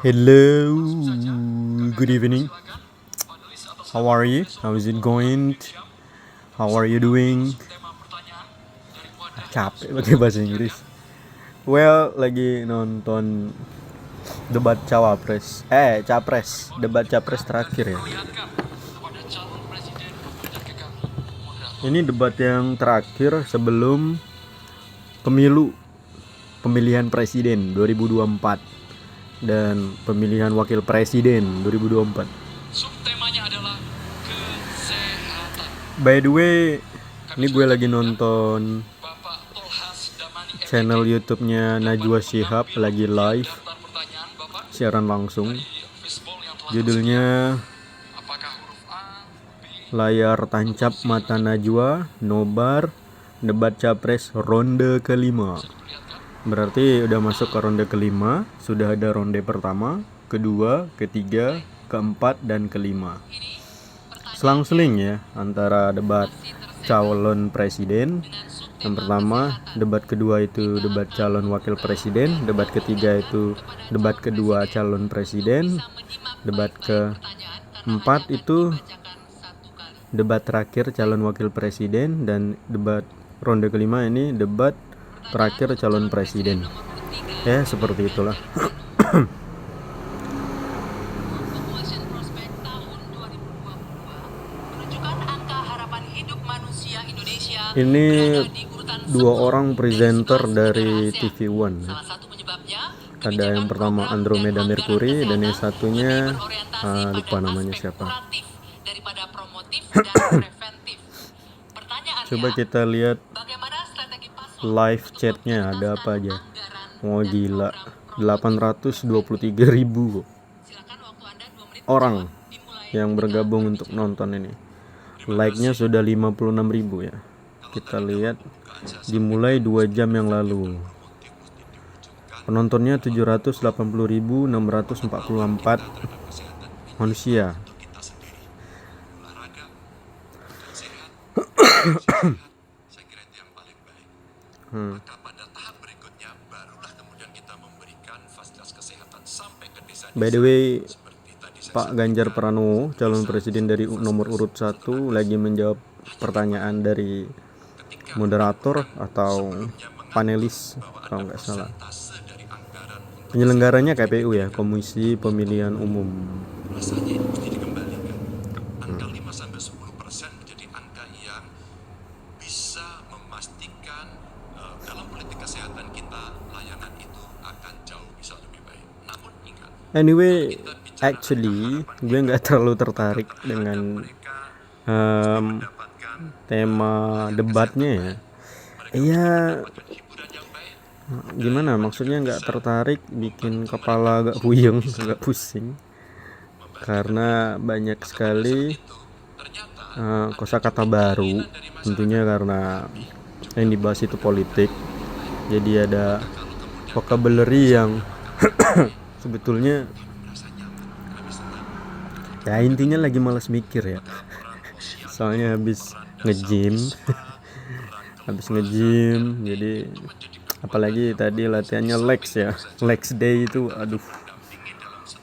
Hello, good evening. How are you? How is it going? How are you doing? Capek pakai bahasa Inggris. Well, lagi nonton debat debat capres terakhir ya. Ini debat yang terakhir sebelum pemilihan presiden 2024 dan pemilihan wakil presiden 2024. Subtemanya adalah kesehatan. By the way, ini gue lagi nonton channel YouTube-nya Najwa Shihab lagi live siaran langsung. Judulnya Layar Tancap Mata Najwa Nobar Debat Capres Ronde kelima. Berarti udah masuk ke ronde kelima. Sudah ada ronde pertama, kedua, ketiga, keempat, dan kelima. Selang-seling ya antara debat calon presiden. Yang pertama, debat kedua itu debat calon wakil presiden. Debat ketiga itu debat kedua calon presiden. Debat keempat itu debat terakhir calon wakil presiden. Dan debat ronde kelima ini debat terakhir calon presiden. Ya, seperti itulah. Ini dua orang presenter dari TV One. Ada yang pertama Andromeda Mercury dan yang satunya lupa namanya siapa. Coba kita lihat live chatnya ada apa aja. Wah gila, 823.000 orang yang bergabung untuk nonton ini. Like-nya sudah 56.000 ya. Kita lihat dimulai 2 jam yang lalu. Penontonnya 780.644 manusia. By the way, Pak Ganjar Pranowo, calon presiden dari nomor urut 1, lagi menjawab pertanyaan dari moderator atau panelis kalau nggak salah. Penyelenggaranya KPU ya, Komisi Pemilihan Umum. Anyway, actually gue nggak terlalu tertarik dengan tema debatnya ya. Iya, gimana maksudnya nggak tertarik, bikin kepala agak puyeng, agak pusing karena banyak sekali kosakata baru. Tentunya karena yang dibahas itu politik, jadi ada vocabulary yang sebetulnya ya intinya lagi malas mikir ya. Soalnya habis nge-gym jadi apalagi tadi latihannya legs ya, legs day itu aduh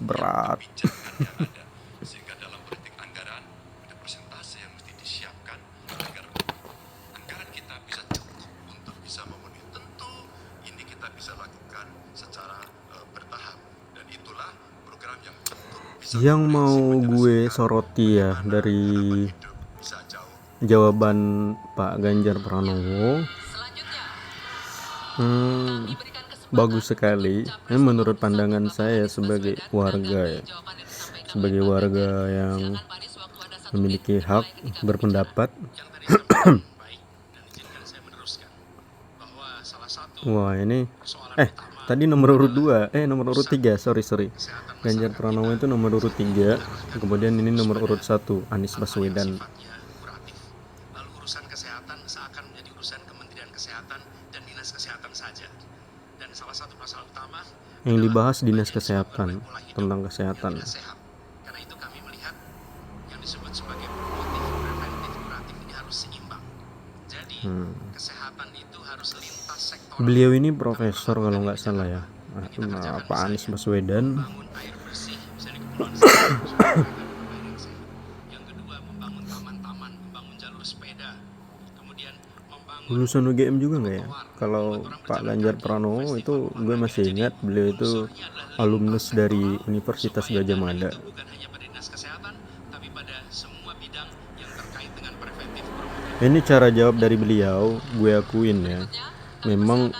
berat. Yang mau gue soroti ya dari jawaban Pak Ganjar Pranowo, bagus sekali. Ini menurut pandangan saya sebagai warga yang memiliki hak berpendapat. Wah ini tadi nomor urut 3, sorry. Ganjar Pranowo itu nomor urut 3, kemudian ini nomor urut 1, Anies Baswedan. Lalu urusan kesehatan seakan menjadi urusan Kementerian Kesehatan dan Dinas Kesehatan saja. Dan salah satu masalah utama yang dibahas Dinas Kesehatan tentang kesehatan. Karena itu kami melihat yang disebut sebagai promotif, preventif, kuratif ini harus seimbang. Jadi kesehatan itu harus lintas sektor. Beliau ini profesor kalau nggak salah ya, Pak Anies Baswedan. membangun air bersih misalnya di Kepulauan Seribu supaya mereka minum air yang sehat. Yang kedua, membangun taman-taman, membangun jalur sepeda, kemudian membangun Lulusan UGM juga nggak ya? trotoar, Kalau membuat orang Pak berjalan Ganjar kaki, Pranowo festival itu gue olahraga. masih Jadi ingat beliau itu unsurnya adalah alumnus lintas dari sektoral Universitas supaya Gajah dana Mada. itu bukan hanya pada dinas kesehatan tapi pada semua bidang yang terkait dengan preventif promotif. Ini cara jawab dari beliau, gue akuin ya. Memang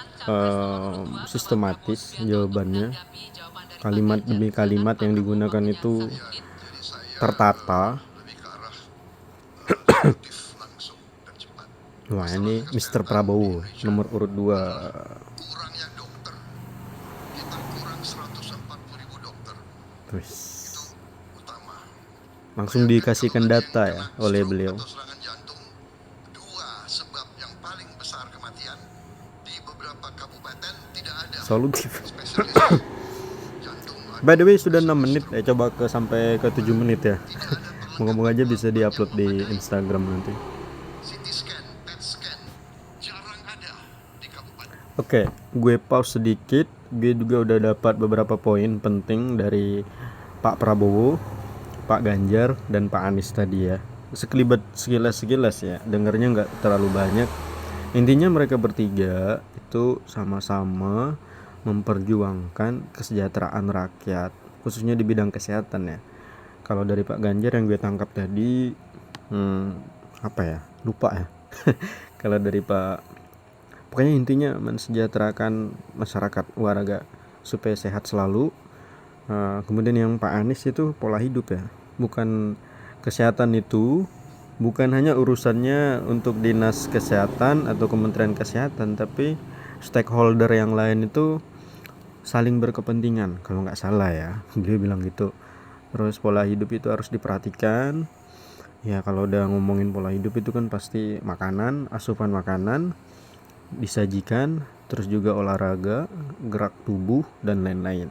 sistematis jawabannya. Kalimat demi kalimat yang digunakan itu Jadi saya tertata. lebih ke arah produktif, langsung dan cepat. Wah, ini Mr. Prabowo nomor urut 2. Kurangnya dokter, kita kurang 140.000 dokter, Terus itu utama. langsung dikasihkan data ya oleh beliau. Atau serangan jantung, 2 sebab yang paling besar kematian. Di beberapa kabupaten tidak ada Solutif. spesialis jantung. By the way sudah 6 menit ya, coba sampai ke 7 menit ya. Moga-moga aja bisa diupload di Instagram nanti. CT scan, PET scan, jarang ada di kabupaten. Oke, gue pause sedikit. Gue juga udah dapat beberapa poin penting dari Pak Prabowo, Pak Ganjar, dan Pak Anies tadi ya. Sekelibat sekilas ya, dengarnya nggak terlalu banyak. Intinya mereka bertiga itu sama-sama memperjuangkan kesejahteraan rakyat, khususnya di bidang kesehatan ya. Kalau dari Pak Ganjar yang gue tangkap tadi, apa ya? Lupa ya. Kalau dari pokoknya intinya mensejahterakan masyarakat warga supaya sehat selalu. Kemudian yang Pak Anies itu pola hidup ya, bukan kesehatan itu bukan hanya urusannya untuk dinas kesehatan atau kementerian kesehatan, tapi stakeholder yang lain itu saling berkepentingan kalau nggak salah ya, dia bilang gitu. Terus pola hidup itu harus diperhatikan ya. Kalau udah ngomongin pola hidup itu kan pasti makanan, asupan makanan disajikan, terus juga olahraga, gerak tubuh, dan lain-lain.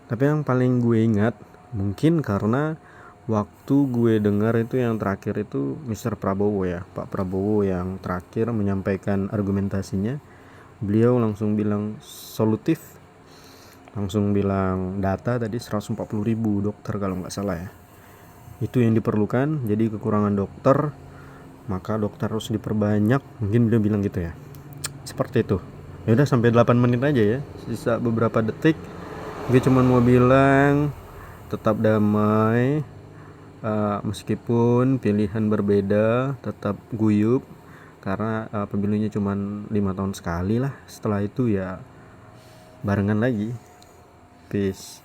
Tapi yang paling gue ingat, mungkin karena waktu gue dengar itu yang terakhir itu Mr. Prabowo ya, Pak Prabowo yang terakhir menyampaikan argumentasinya, beliau langsung bilang solutif, langsung bilang data tadi 140.000 dokter kalau nggak salah ya. Itu yang diperlukan, jadi kekurangan dokter, maka dokter harus diperbanyak, mungkin beliau bilang gitu ya. Seperti itu. Ya udah sampai 8 menit aja ya, sisa beberapa detik. Gue cuma mau bilang tetap damai, meskipun pilihan berbeda, tetap guyup, karena pemilunya cuma 5 tahun sekali lah. Setelah itu ya barengan lagi. Peace.